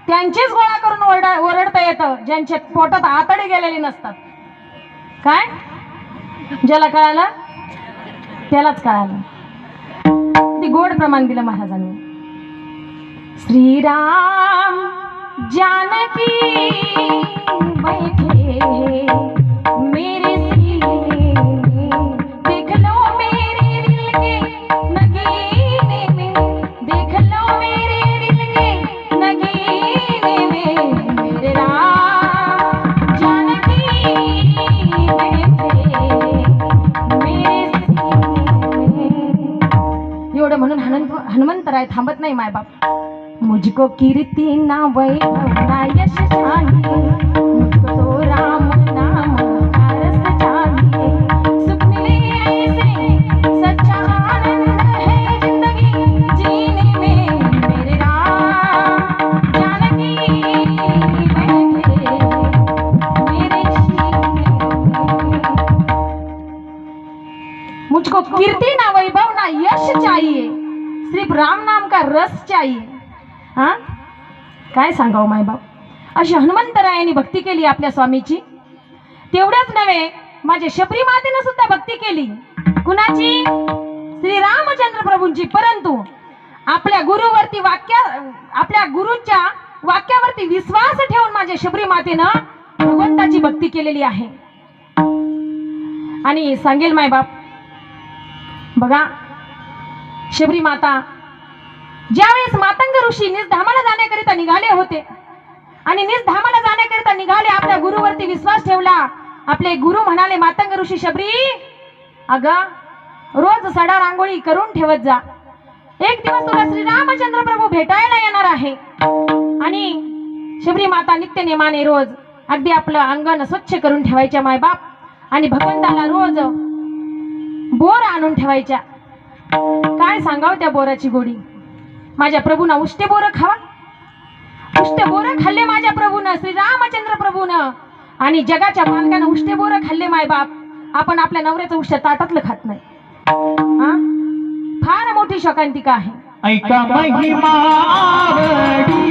त्यांचीच गोळा करून ओरडता येतं ज्यांच्या पोटात आतडे गेलेली नसतात. काय ज्याला कळालं त्यालाच कळालं. ती गोड प्रमाण दिलं महाराजांनी. श्रीराम जानकी बैठे मेरे सीने में, देख लो मेरे दिल के नगीने में, देख लो मेरे दिल के नगीने में, मेरे राम जानकी बैठे मेरे सीने में. एवढं म्हणून हनुमंतराय थांबत नाही मायबाप. मुझको कीर्ति ना वैभव ना यश चाहिए, मुझको तो राम नाम का रस चाहिए. सुख मिले ऐसे सच्चा आनंद है जिंदगी जीने में, मेरे राम जानकी बैठे मेरे सीने में. मुझको कीर्ति ना वैभव ना यश चाहिए, सिर्फ राम नाम का रस चाहिए. हा काय सांगावं मायबाप. अशी हनुमंतरायांनी भक्ती केली आपल्या स्वामीची. तेवढंच नव्हे, माझ्या शबरी मातेनं सुद्धा भक्ती केली. कुणाची? श्री रामचंद्र प्रभूंची. परंतु आपल्या गुरुवरती आपल्या गुरूंच्या वाक्यावरती विश्वास ठेवून माझ्या शबरी मातेनं भगवंताची भक्ती केलेली आहे. आणि सांगेल मायबाप बघा, शबरी माता ज्यावेळेस मातंग ऋषी निजधामाला जाण्याकरिता निघाले होते आणि निजधामाला जाण्याकरिता निघाले, आपल्या गुरुवरती विश्वास ठेवला. आपले गुरु म्हणाले, मातंग ऋषी शबरी, अगं रोज सडा रांगोळी करून ठेवत जा. एक दिवस तुला श्री रामचंद्र प्रभू भेटायला येणार आहे. आणि शबरी माता नित्य नेमाने रोज अगदी आपलं अंगण स्वच्छ करून ठेवायच्या मायबाप. आणि भगवंताला रोज बोर आणून ठेवायच्या. काय सांगावं त्या बोराची गोडी. माझ्या प्रभूना उष्टे बोर खावा. उष्टे बोर खाल्ले माझ्या प्रभूनं, श्री रामचंद्र प्रभूनं. आणि जगाच्या मालकानं उष्टे बोर खाल्ले मायबाप. आपण आपल्या नवऱ्याचं उष्ट ताटातलं खात नाही. फार मोठी शोकांतिका आहे. ऐका महिमा आवडी